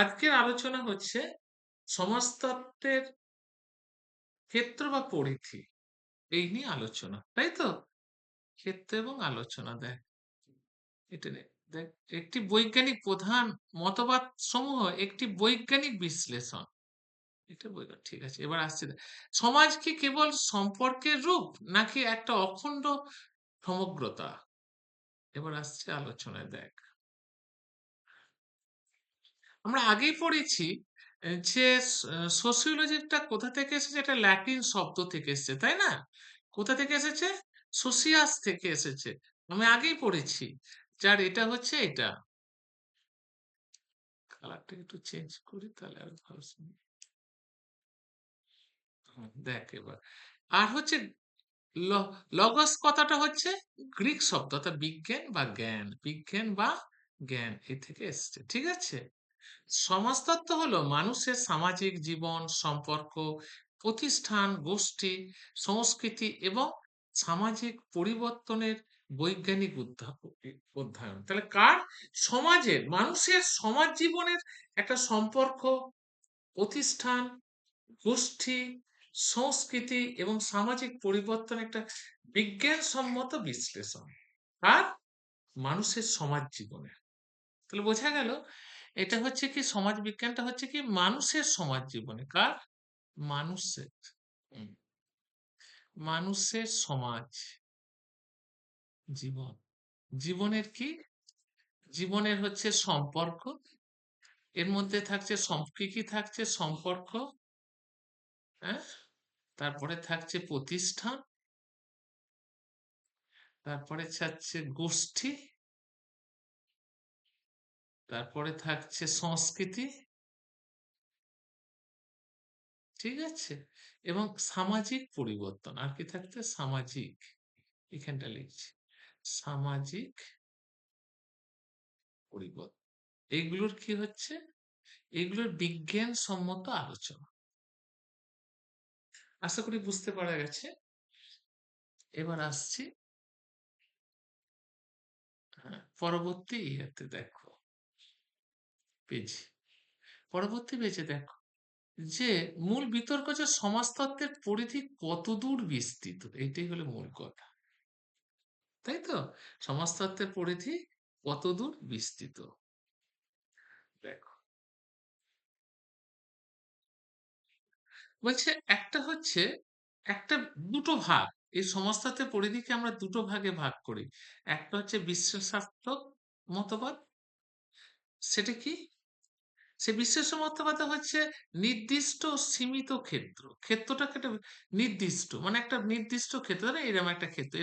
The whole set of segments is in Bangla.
আজকের আলোচনা হচ্ছে সমাজতত্ত্বের ক্ষেত্র বা পরিধি এই নিয়ে আলোচনা, তাই তো? ক্ষেত্র এবং আলোচনা দেখ এটা দেখ একটি বৈজ্ঞানিক প্রধান মতবাদ সমূহ একটি বৈজ্ঞানিক বিশ্লেষণ। এটা বৈজ্ঞানিক, ঠিক আছে। এবার আসছে সমাজ কি কেবল সম্পর্কের রূপ নাকি একটা অখণ্ড সমগ্রতা? এবার আসছে আলোচনায় দেখ আমরা আগেই পড়েছি যে সোসিওলজিটা কোথা থেকে এসেছে, এটা ল্যাটিন শব্দ থেকে এসেছে, তাই না? কোথা থেকে এসেছে? সোসিয়াস থেকে এসেছে। আমি আগেই পড়েছি। যার এটা হচ্ছে এটা কালারটা একটু চেঞ্জ করি তাহলে আরো ভালো শুনবে। দেখ এবার আর হচ্ছে লগস কথাটা হচ্ছে গ্রিক শব্দ, অর্থাৎ বিজ্ঞান বা জ্ঞান এই থেকে এসেছে, ঠিক আছে। সমাজতত্ত্ব হলো মানুষের সামাজিক জীবন, সম্পর্ক, প্রতিষ্ঠান, গোষ্ঠী, সংস্কৃতি এবং সামাজিক পরিবর্তনের বৈজ্ঞানিক অধ্যয়ন। তাহলে কার? সমাজের, মানুষের সমাজ জীবনের একটা সম্পর্ক, প্রতিষ্ঠান, গোষ্ঠী, সংস্কৃতি এবং সামাজিক পরিবর্তন একটা বিজ্ঞানসম্মত বিশ্লেষণ আর মানুষের সমাজ জীবনে। তাহলে বোঝা গেল এটা হচ্ছে কি, সমাজ বিজ্ঞানটা হচ্ছে কি মানুষের সমাজ জীবনে। কার? মানুষের। হুম, মানুষের সমাজ জীবন। জীবনের কি? জীবনের হচ্ছে সম্পর্ক, এর মধ্যে থাকছে কি কি থাকছে? সম্পর্ক, হ্যাঁ, তারপরে থাকছে প্রতিষ্ঠান, তারপরে থাকছে গোষ্ঠী, তারপরে থাকছে সংস্কৃতি, ঠিক আছে, এবং সামাজিক পরিবর্তন। আর কি থাকছে? সামাজিক, এখানটা লিখছি সামাজিক পরিবর্তন। এগুলোর কি হচ্ছে? এগুলোর বিজ্ঞানসম্মত আলোচনা। আশা করি বুঝতে পারা গেছে। এবার আসছি পরবর্তী ইয়েতে, দেখো পেজ, পরবর্তী পেজে দেখো যে মূল বিতর্ক যে সমাজতত্ত্বের পরিধি কতদূর বিস্তৃত, এইটাই হলো মূল কথা, তাই তো? সমাজতত্ত্বের পরিধি কতদূর বিস্তৃত। দেখো বলছে একটা হচ্ছে একটা দুটো ভাগ, এই সমাজতত্ত্বের পরিধিকে আমরা দুটো ভাগে ভাগ করি। একটা হচ্ছে বিশ্লেষণাত্মক মতবাদ। সেটা কি? সে বিশ্লেষণ মতবাদ হচ্ছে নির্দিষ্ট সীমিত ক্ষেত্র, ক্ষেত্রটাকে একটা নির্দিষ্ট, মানে একটা নির্দিষ্ট ক্ষেত্র, ধরে এরকম একটা ক্ষেত্র,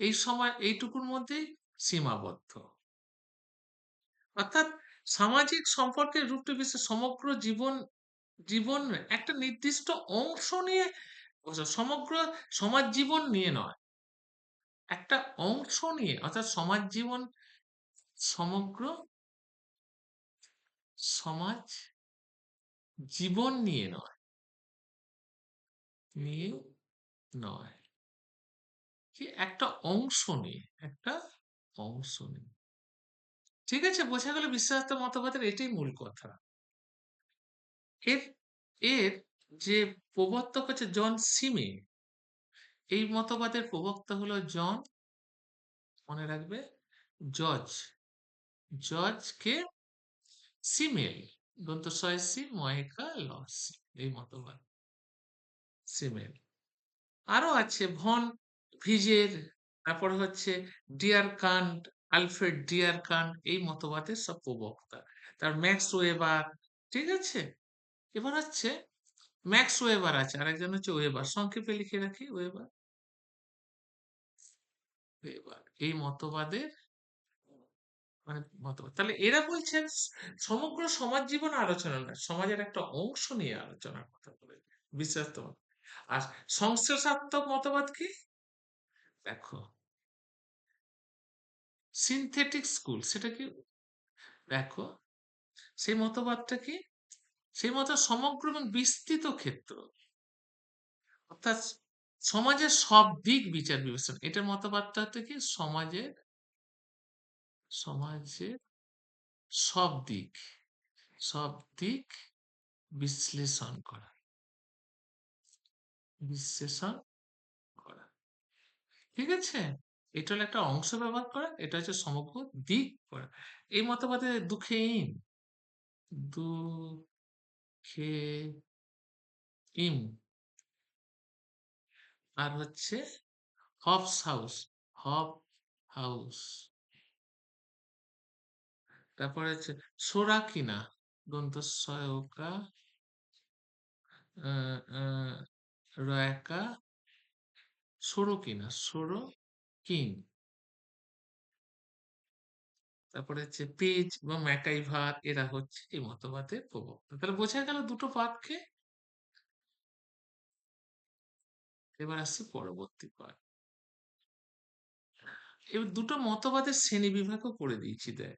এই সময় এইটুকুর মধ্যেই সীমাবদ্ধ। অর্থাৎ সামাজিক সম্পর্কের রূপটি বিশ্লেষণ সমগ্র জীবন, জীবন একটা নির্দিষ্ট অংশ নিয়ে, সমগ্র সমাজ জীবন নিয়ে নয়, একটা অংশ নিয়ে, অর্থাৎ সমাজ জীবন সমগ্র সমাজ জীবন নিয়ে নয়, নিয়ে নয়, কি একটা অংশ নিয়ে, একটা অংশ নিয়ে, ঠিক আছে। বোঝা গেল বিশ্বাসত্ব মতবাদের এটাই মূল কথা। এর এর যে প্রবর্তক হচ্ছে জন সিমে, এই মতবাদের প্রবক্তা হলো জন, মনে রাখবে, জর্জ, জর্জ কে সিমেল, দন্ত সি ময়কা লস, এই মতবাদ সিমেল। আরো আছে ভন ভিজের, তারপরে হচ্ছে ডিয়ার কান্ট, আলফ্রেড ডিয়ার কান্ট, এই মতবাদের সব প্রবক্তা। তার ম্যাক্স ওয়েবার, ঠিক আছে। এবার হচ্ছে ম্যাক্স ওয়েবার আছে, আরেকজন হচ্ছে ওয়েবার, সংক্ষেপে লিখে রাখি ওয়েবার। ওয়েবার এই মতবাদের মানে মতবাদ। তাহলে এরা বলছেন সমগ্র সমাজ জীবন আলোচনা না, সমাজের একটা অংশ নিয়ে আলোচনার কথা বলে বিশ্বাসত্মক। আর সংশ্লেষাত্মক মতবাদ কি? দেখো সিনথেটিক স্কুল, সেটা কি? দেখো সেই মতবাদটা কি? সেই মত সমগ্র এবং বিস্তৃত ক্ষেত্র, অর্থাৎ সমাজের সব দিক বিচার বিবেচনা। এটার মতবাদটা হচ্ছে কি? সমাজের সব দিক সব দিক বিশ্লেষণ করা, বিশ্লেষণ করা। ঠিক আছে? এটা হলো একটা অংশ ব্যবহার করা, এটা হচ্ছে সমগ্র দিক করা। এই মতবাদে দুঃখে দুঃখে ইম আর হচ্ছে হবস হাউস, হব হাউস। তারপরে হচ্ছে সোরাকিনা, দন্ত সয়কা রয়কা, সরোকিন। তারপরে হচ্ছে পেজ বা ম্যাকাইভার, এরা হচ্ছে এই মতবাদের প্রবক্তা। তাহলে বোঝা গেল দুটো পাঠকে। এবার আসছি পরবর্তী পাঠ। এবার দুটো মতবাদের শ্রেণীবিভাগও করে দিয়েছি। দেখ,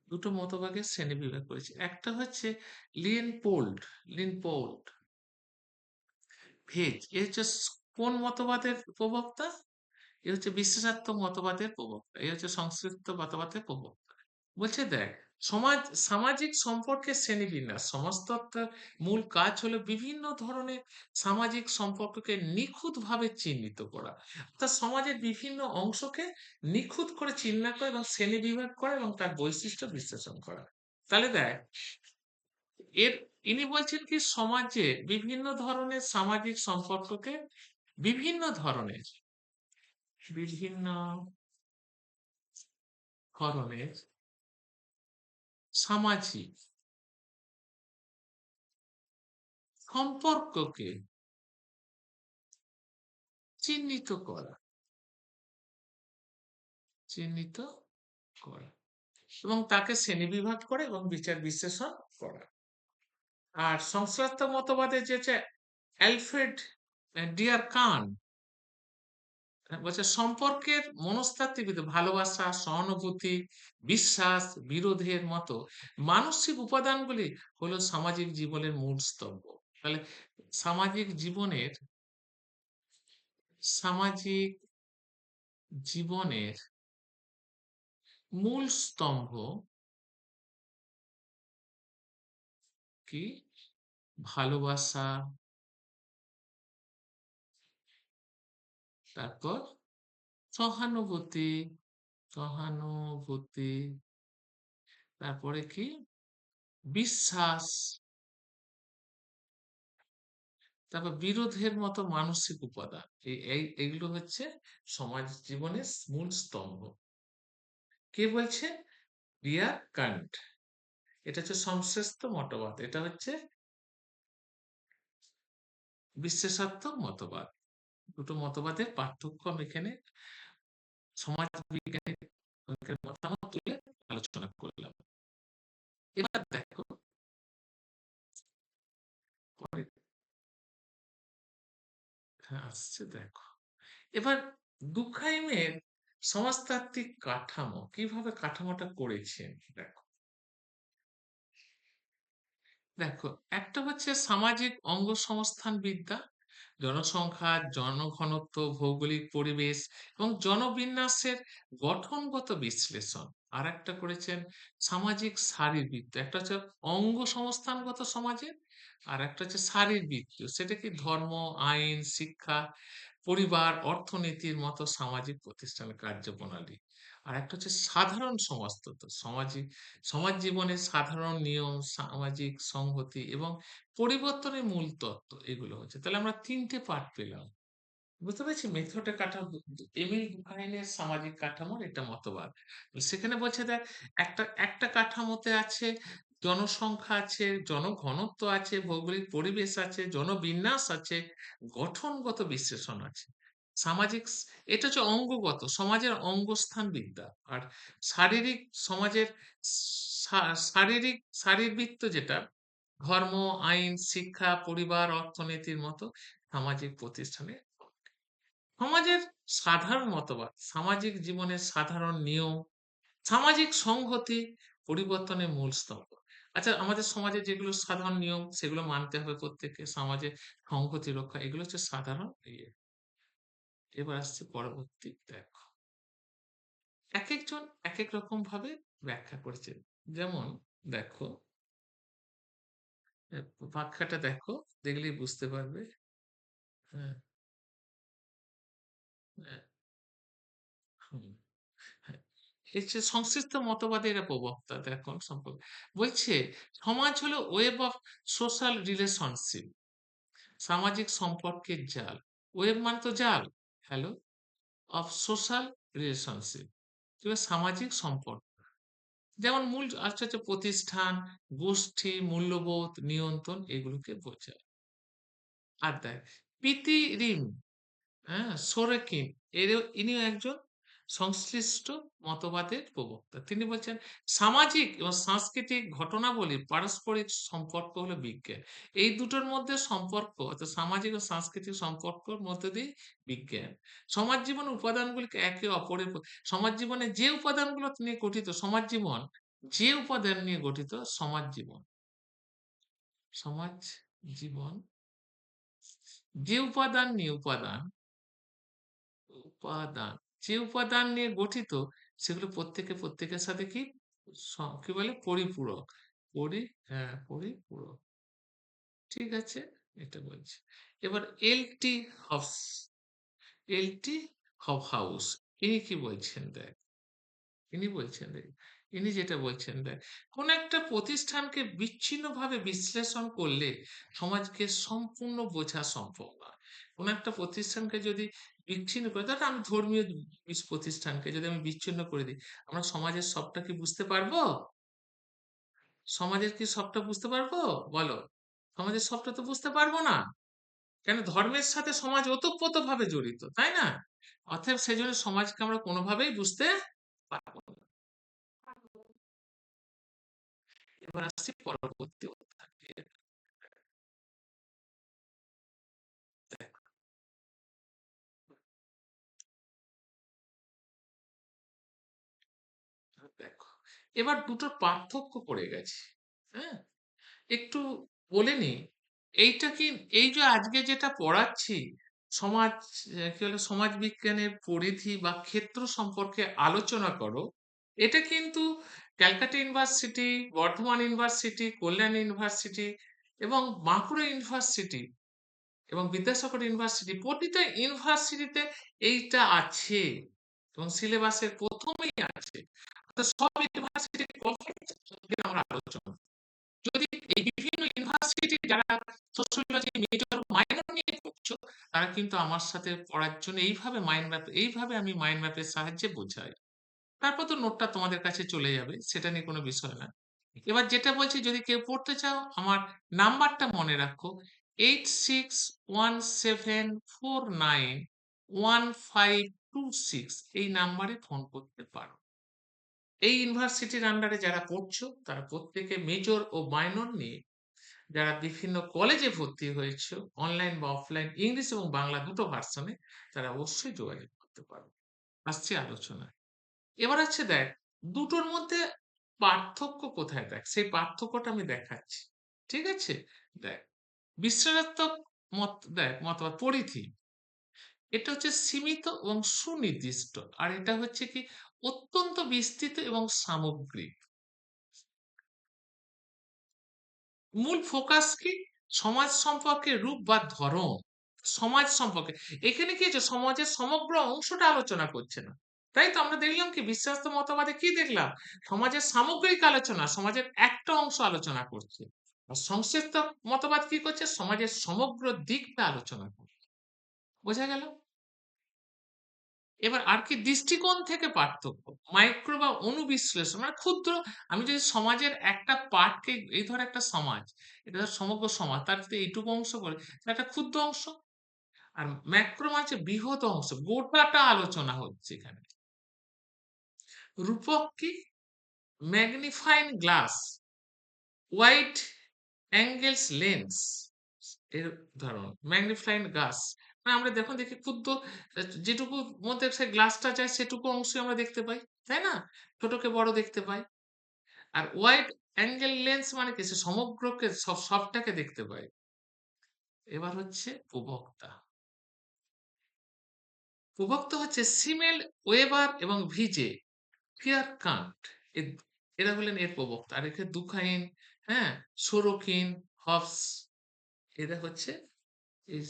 দুটো মতবাদের শ্রেণীবিভাগ করেছি। একটা হচ্ছে লিনপোল্ড ভেজ। এ হচ্ছে কোন মতবাদের প্রবক্তা? এ হচ্ছে বিশ্লেষাত্মক মতবাদের প্রবক্তা। এ হচ্ছে সংশ্লিষ্ট মতবাদের প্রবক্তা। বলছে দেখ, সমাজ সামাজিক সম্পর্কের শ্রেণীবিন্যাস সমাজতত্ত্বের মূল কাজ হলো বিভিন্ন ধরনের সামাজিক সম্পর্ককে নিখুঁতভাবে চিহ্নিত করা, অর্থাৎ সমাজের বিভিন্ন অংশকে নিখুঁত করে চিহ্নিত করা এবং শ্রেণীবিভাগ করা এবং তার বৈশিষ্ট্য বিশ্লেষণ করা। তাহলে দেখ, এর ইনি বলছেন কি সমাজে বিভিন্ন ধরনের সামাজিক সম্পর্ককে বিভিন্ন ধরনের বিভিন্ন ধরনের সামাজিক সম্পর্ককে চিহ্নিত করা, চিহ্নিত করা এবং তাকে শ্রেণীবিভাগ করে এবং বিচার বিশ্লেষণ করা। আর সংশ্লিষ্ট মতবাদে যে অ্যালফ্রেড ডিয়ার কান বলছে সম্পর্কের মনস্তাত্ত্বিক ভালোবাসা, সহানুভূতি, বিশ্বাস, বিরোধের মতো মানসিক উপাদানগুলি হলো সামাজিক জীবনের মূল স্তম্ভ। তাহলে সামাজিক জীবনের সামাজিক জীবনের মূল স্তম্ভ কি? ভালোবাসা, তারপর সহানুভূতি, সহানুভূতি, তারপরে কি? বিশ্বাস, তারপর বিরোধের মতো মানসিক উপাদান। এইগুলো হচ্ছে সমাজ জীবনের মূল স্তম্ভ। কে বলছে? রিয়ার কান্ট। এটা হচ্ছে সংশ্লিষ্ট মতবাদ, এটা হচ্ছে বিশ্লেষাত্মক মতবাদ। দুটো মতবাদের পার্থক্য আমি এখানে সমাজ বিজ্ঞানের মতামত তুলে আলোচনা করলাম। এবার দেখো, পরে আসছে দেখো। এবার দুখাইমের সমাজতাত্ত্বিক কাঠামো, কিভাবে কাঠামোটা করেছেন দেখো। দেখো, একটা হচ্ছে সামাজিক অঙ্গসংস্থান বিদ্যা, জনসংখ্যা, জনঘনত্ব, ভৌগোলিক পরিবেশ এবং জনবিন্যাসের গঠনগত বিশ্লেষণ। আর একটা করেছেন সামাজিক শারীরবৃত্ত। একটা হচ্ছে অঙ্গ সংস্থানগত সমাজের, আর একটা হচ্ছে শারীরবৃত্ত। সেটা কি? ধর্ম, আইন, শিক্ষা, পরিবার, অর্থনীতির মতো সামাজিক প্রতিষ্ঠানের কার্যপ্রণালী। আর একটা হচ্ছে সাধারণ সমাজতত্ত্ব, সমাজ জীবনের সাধারণ নিয়ম, সামাজিক সংহতি এবং পরিবর্তনের মূল তত্ত্ব। এগুলো হচ্ছে, তাহলে আমরা তিনটে পার্ট পেলাম। বুঝতে পেরেছি মেথডের কাঠামো। এমিল ডুকাইনের সামাজিক কাঠামোর এটা মতবাদ। সেখানে বলছে দেখ, একটা একটা কাঠামোতে আছে জনসংখ্যা আছে, জনঘনত্ব আছে, ভৌগোলিক পরিবেশ আছে, জনবিন্যাস আছে, গঠনগত বিশ্লেষণ আছে। সামাজিক এটা হচ্ছে অঙ্গগত সমাজের অঙ্গস্থান বিদ্যা। আর শারীরিক সমাজের শারীরবৃত্ত যেটা ধর্ম, আইন, শিক্ষা, পরিবার, অর্থনীতির মতো সামাজিক প্রতিষ্ঠানে। সমাজের সাধারণ মতবাদ, সামাজিক জীবনের সাধারণ নিয়ম, সামাজিক সংহতি, পরিবর্তনের মূল স্তম্ভ। আচ্ছা, আমাদের সমাজে যেগুলো সাধারণ নিয়ম সেগুলো মানতে হবে প্রত্যেককে, সমাজে সংহতি রক্ষা, এগুলো হচ্ছে সাধারণ ইয়ে। এবার আসছে পরবর্তী দেখো, এক একজন এক এক রকম ভাবে ব্যাখ্যা করেছে। যেমন দেখো, এ ব্যাখ্যাটা দেখো, দেখলেই বুঝতে পারবে। হ্যাঁ, হ্যাঁ, হুম, হ্যাঁ। এই যে সংশ্লিষ্ট মতবাদের এরা প্রবক্তা দেখুন সম্পর্কে। বলছে সমাজ হলো ওয়েব অফ সোশ্যাল রিলেশনশিপ, সামাজিক সম্পর্কের জাল। ওয়েব মানে তো জাল। হ্যালো? অফ সোশ্যাল রিলেশনশিপ, কিংবা সামাজিক সম্পর্ক। যেমন মূল হচ্ছে প্রতিষ্ঠান, গোষ্ঠী, মূল্যবোধ, নিয়ন্ত্রণ এগুলোকে বোঝায়। আর দেখ পিতি রিম, হ্যাঁ, সোরেকিন ইনিও একজন সংশ্লিষ্ট মতবাদের প্রবক্তা। তিনি বলছেন সামাজিক এবং সাংস্কৃতিক ঘটনাবলীর পারস্পরিক সম্পর্ক হলো বিজ্ঞান। এই দুটোর মধ্যে সম্পর্ক, অর্থাৎ সামাজিক ও সাংস্কৃতিক সম্পর্কর মধ্যে দিয়ে বিজ্ঞান। সমাজ জীবনের উপাদানগুলিকে একে অপরের সমাজ জীবনে যে উপাদানগুলো নিয়ে গঠিত সমাজ জীবন, যে উপাদান নিয়ে গঠিত সমাজ জীবন, সমাজ জীবন যে উপাদান যে উপাদান নিয়ে গঠিত সেগুলো প্রত্যেকের সাথে কি কি বলে পরিপূরক। হ্যাঁ, পরিপূরক। ঠিক আছে, এটা বলছি। এবার এলটি হবস, এলটি হবহাউস ইনি কি বলছেন দেখ, ইনি বলছেন দেখ, ইনি যেটা বলছেন দেখ, কোন একটা প্রতিষ্ঠানকে বিচ্ছিন্নভাবে বিশ্লেষণ করলে সমাজকে সম্পূর্ণ বোঝা সম্ভব নয়। কোন একটা প্রতিষ্ঠানকে যদি বিচ্ছিন্ন করে, ধরো আমি ধর্মীয় প্রতিষ্ঠানকে যদি আমি বিচ্ছিন্ন করে দিই, আমরা সমাজের সবটা কি বুঝতে পারবো? সমাজের কি সবটা বুঝতে পারবো? বলো। সমাজের সবটা তো বুঝতে পারবো না। কেন? ধর্মের সাথে সমাজ ওতপ্রোতভাবে জড়িত, তাই না? অতএব সেজন্য সমাজকে আমরা কোনোভাবেই বুঝতে পারবো না। এবার আসছি পরবর্তী অধ্যায়ে। দেখো, দেখো। এবার দুটোর পার্থক্য পড়ে গেছে। হ্যাঁ? একটু বলে নিই। এইটা কি, এই যে আজকে যেটা পড়াচ্ছি, সমাজ কি বলে সমাজ বিজ্ঞানের পরিধি বা ক্ষেত্র সম্পর্কে আলোচনা করো। এটা কিন্তু ক্যালকাটা ইউনিভার্সিটি, বর্ধমান ইউনিভার্সিটি, কল্যাণ ইউনিভার্সিটি এবং বাঁকুড়া ইউনিভার্সিটি এবং বিদ্যাসাগর ইউনিভার্সিটি, প্রতিটা ইউনিভার্সিটিতে এইটা আছে এবং সিলেবাসের প্রথমেই আছে। অর্থাৎ সব ইউনিভার্সিটি আমরা আলোচনা, যদি এই বিভিন্ন ইউনিভার্সিটি যারা সোশ্যোলজি মেজর মাইনর নিয়ে পড়ছো, তারা কিন্তু আমার সাথে পড়ার জন্য এইভাবে মাইন্ড ম্যাপ, এইভাবে আমি মাইন্ড ম্যাপের সাহায্যে বোঝাই। তারপর তো নোটটা তোমাদের কাছে চলে যাবে, সেটা নিয়ে কোনো বিষয় না। এবার যেটা বলছি, যদি কেউ পড়তে চাও আমার নাম্বারটা মনে রাখো, 8617491526, এই নাম্বারে ফোন করতে পারো। এই ইউনিভার্সিটির আন্ডারে যারা পড়ছো তারা প্রত্যেকে মেজর ও মাইনর নিয়ে, যারা বিভিন্ন কলেজে ভর্তি হয়েছে অনলাইন বা অফলাইন, ইংলিশ এবং বাংলা দুটো ভার্সনে, তারা অবশ্যই যোগাযোগ করতে পারো। আসছে আলোচনায়। এবার হচ্ছে দেখ দুটোর মধ্যে পার্থক্য কোথায়, দেখ সেই পার্থক্যটা আমি দেখাচ্ছি। ঠিক আছে, দেখ বিশ্লেষণাত্মক মত, দেখ মতবাদ পরিধি, এটা হচ্ছে সীমিত এবং সুনির্দিষ্ট। আর এটা হচ্ছে কি অত্যন্ত বিস্তৃত এবং সামগ্রিক। মূল ফোকাস কি? সমাজ সম্পর্কে রূপ বা ধরন, সমাজ সম্পর্কে। এখানে কি হচ্ছে, সমাজের সমগ্র অংশটা আলোচনা করছে না। তাই তো আমরা দেখলাম কি বিশ্বাস্ত মতবাদে কি দেখলাম, সমাজের সামগ্রিক আলোচনা, সমাজের একটা অংশ আলোচনা করছে। আর সংশ্লিষ্ট মতবাদ কি করছে, সমাজের সমগ্র দিকটা আলোচনা করছে। বোঝা গেল? এবার আর কি দৃষ্টিকোণ থেকে পার্থক্য, মাইক্রো বা অনুবিশ্লেষণ মানে ক্ষুদ্র। আমি যদি সমাজের একটা পার্টকে, এই ধর একটা সমাজ, এটা ধর সমগ্র সমাজ, তার যদি এইটুকু অংশ করে, তাহলে একটা ক্ষুদ্র অংশ। আর ম্যাক্রো মানে হচ্ছে বৃহৎ অংশ, গোটাটা আলোচনা হচ্ছে এখানে। রূপক কি? Magnifying glass, wide angles lens এর উদাহরণ। ম্যাগনিফাইং গ্লাস মানে আমরা দেখুন দেখি ক্ষুদ্র, যেটুকু মধ্যে সে গ্লাসটা যায় সেটুকু অংশই আমরা দেখতে পাই, তাই না? ছোটকে বড় দেখতে পাই। আর ওয়াইড অ্যাঙ্গেল লেন্স মানে কি, সে সমগ্রকে সবটাকে দেখতে পাই। এবার হচ্ছে প্রবক্তা। প্রবক্তা হচ্ছে সিমেল, ওয়েবার এবং ভিজে, ফিয়ার কান্ট, এরা হলেন এর প্রবক্তা। আর একে দুখাইন, হ্যাঁ, সোরোকিন, হবস এরা হচ্ছে এই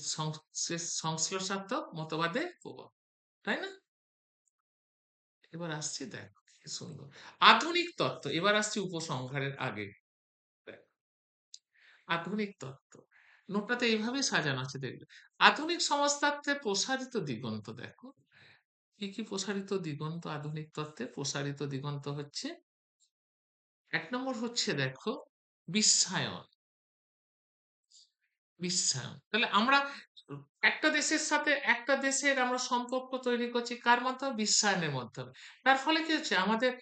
সংশ্লেষাত্মক মতবাদের প্রবক্তা, তাই না? এবার আসছি দেখ কি সুন্দর আধুনিক তত্ত্ব। এবার আসছি উপসংহারের আগে। দেখ, আধুনিক তত্ত্ব নোটটাতে এইভাবেই সাজানো আছে, দেখবে। আধুনিক সমাজতত্ত্বের প্রসারিত দিগন্ত দেখো। কি কি প্রসারিত দিগন্ত আধুনিক তত্ত্বে? প্রসারিত দিগন্ত হচ্ছে, ১ নম্বর হচ্ছে দেখো বিশ্বায়ন। বিশ্বায়ন। তাহলে আমরা একটা দেশের সাথে একটা দেশের আমরা সম্পর্ক তৈরি করছি কার মাধ্যমে? বিশ্বায়নের মাধ্যমে। তার ফলে কি হচ্ছে? আমাদের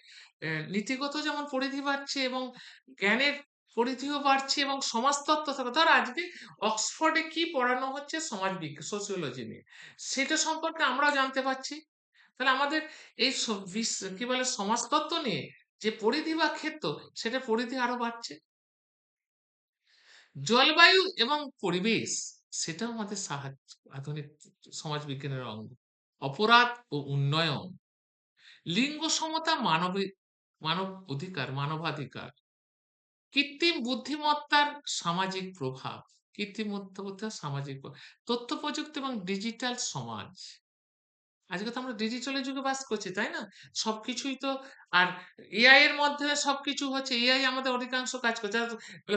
নীতিগত যেমন পরিধি বাড়ছে এবং জ্ঞানের পরিধিও বাড়ছে এবং সমাজতত্ত্ব থাকে। ধর আজকে অক্সফোর্ডে কি পড়ানো হচ্ছে? সমাজবিজ্ঞান, সোসিওলজি নিয়ে। সেটা সম্পর্কে আমরাও জানতে পারছি। তাহলে আমাদের এই কি বলে সমাজতত্ত্ব নিয়ে যে পরিধি বা ক্ষেত্র, সেটা পরিধি আরো বাড়ছে। জলবায়ু এবং পরিবেশ, সেটাও আমাদের সাহায্য, আধুনিক সমাজ বিজ্ঞানের অঙ্গ। অপরাধ ও উন্নয়ন, লিঙ্গ সমতা, মানব অধিকার, মানবাধিকার, কৃত্রিম বুদ্ধিমত্তার সামাজিক প্রভাব, কৃত্রিম বুদ্ধিমত্তার সামাজিক প্রভাব, তথ্য প্রযুক্তি এবং ডিজিটাল সমাজ। আজকে তো আমরা ডিজিটালের যুগে বাস করছি, তাই না? সবকিছুই তো, আর এআই এর মাধ্যমে সবকিছু হচ্ছে। এআই আমাদের অধিকাংশ কাজ করছে।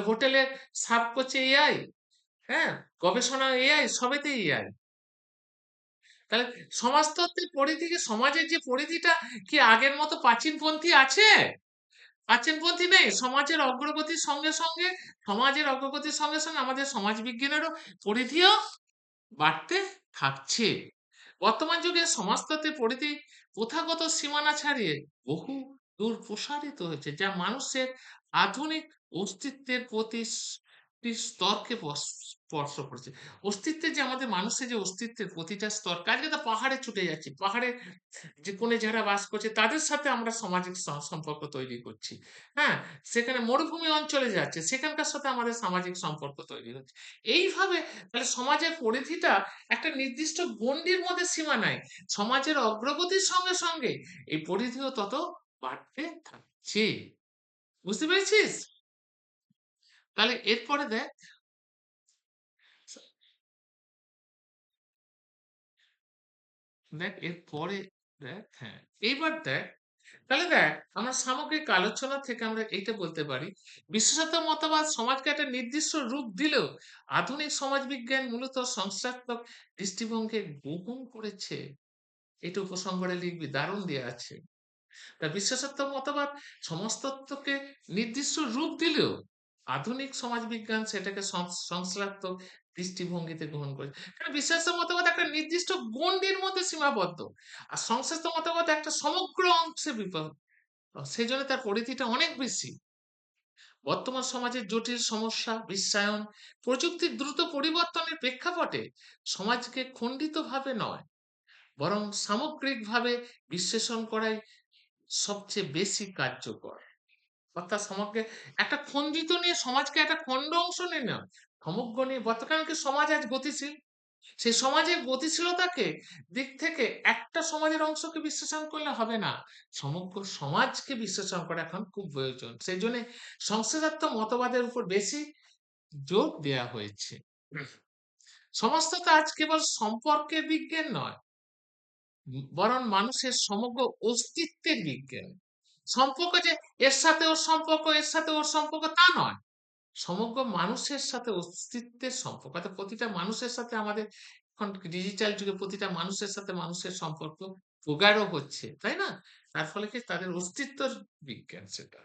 হোটেলে সার্ভ করছে এআই, হ্যাঁ, গবেষণা এআই, সবেতেই এআই। তাহলে সমাজতত্ত্বের পরিধি, সমাজের যে পরিধিটা কি আগের মতো প্রাচীনপন্থী আছে? প্রাচীনপন্থী নেই। সমাজের অগ্রগতির সঙ্গে সঙ্গে, সমাজের অগ্রগতির সঙ্গে সঙ্গে আমাদের সমাজ বিজ্ঞানেরও পরিধিও বাড়তে থাকছে। বর্তমান যুগে সমাজতত্ত্বের পরিধি প্রথাগত সীমানা ছাড়িয়ে বহু দূর প্রসারিত হয়েছে, যা মানুষের আধুনিক অস্তিত্বের স্তরকে স্পর্শ করেছে। অস্তিত্বের যে আমাদের মানুষের যে অস্তিত্বের প্রতিটা স্তর, আজকে তো পাহাড়ে ছুটে যাচ্ছি, পাহাড়ে যে কোণে যারা বাস করছে তাদের সাথে আমরা সামাজিক সম্পর্ক তৈরি করছি। হ্যাঁ, সেখানে মরুভূমি অঞ্চলে যাচ্ছে, সেখানকার সাথে আমাদের সামাজিক সম্পর্ক তৈরি হচ্ছে। এইভাবে তাহলে সমাজের পরিধিটা একটা নির্দিষ্ট গণ্ডির মধ্যে সীমা নাই। সমাজের অগ্রগতির সঙ্গে সঙ্গে এই পরিধিও তত বাড়তে থাকছে। বুঝতে পেরেছিস? তাহলে এরপরে দেখ, দেখ এরপরে, দেখ, হ্যাঁ, এইবার দেখ, তাহলে দেখ আমরা সামগ্রিক আলোচনা থেকে আমরা এইটা বলতে পারি, বিশেষত মতবাদ সমাজকে একটা নির্দিষ্ট রূপ দিলেও আধুনিক সমাজবিজ্ঞান মূলত সংস্থাত্মক দৃষ্টিভঙ্গি গ্রহণ করেছে। এটা উপসংহারে লিখবি, দারুণ দেয়া আছে। তা বিশেষত্ব মতবাদ সমাজতত্ত্বকে নির্দিষ্ট রূপ দিলেও আধুনিক সমাজবিজ্ঞান সেটাকে সংশ্লেষাত্মক দৃষ্টিভঙ্গিতে গ্রহণ করে। কারণ বিশ্বাস মতবাদ একটা নির্দিষ্ট গণ্ডির মধ্যে সীমাবদ্ধ, আর সংশ্লিষ্ট মতবাদ একটা সমগ্র অংশে বিপদ। সেই জন্য তার পরিধিটা অনেক বেশি। বর্তমান সমাজের জটিল সমস্যা, বিশ্বায়ন, প্রযুক্তির দ্রুত পরিবর্তনের প্রেক্ষাপটে সমাজকে খণ্ডিতভাবে নয়, বরং সামগ্রিকভাবে বিশ্লেষণ করাই সবচেয়ে বেশি কার্যকর। অর্থাৎ সমগ্র একটা খণ্ডিত নিয়ে সমাজকে একটা খণ্ড অংশ নিয়ে না, সমগ্র নিয়ে বর্তমান কি সমাজ আজ গতিশীল, সেই সমাজের গতিশীলতাকে দিক থেকে একটা সমাজের অংশকে বিশ্লেষণ করলে হবে না, সমগ্র সমাজকে বিশ্লেষণ করা এখন খুব প্রয়োজন। সেই জন্য সংশ্লেষাত্মক মতবাদের উপর বেশি জোর দেয়া হয়েছে। সমাজতত্ত্ব আজ কেবল সম্পর্কের বিজ্ঞান নয়, বরং মানুষের সমগ্র অস্তিত্বের বিজ্ঞান। সম্পর্ক যে এর সাথে ওর সম্পর্ক, এর সাথে ওর সম্পর্ক, তা নয়। সমগ্র মানুষের সাথে অস্তিত্বের সম্পর্ক, অর্থাৎ প্রতিটা মানুষের সাথে আমাদের এখন ডিজিটাল যুগে প্রতিটা মানুষের সাথে মানুষের সম্পর্ক প্রগাঢ় হচ্ছে, তাই না? তার ফলে কি তাদের অস্তিত্বের বিজ্ঞান, সেটা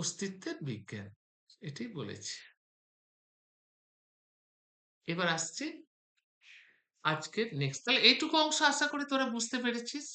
অস্তিত্বের বিজ্ঞান, এটাই বলেছে। এবার আসছি আজকের নেক্সট। তাহলে এইটুকু অংশ আশা করি তোরা বুঝতে পেরেছিস।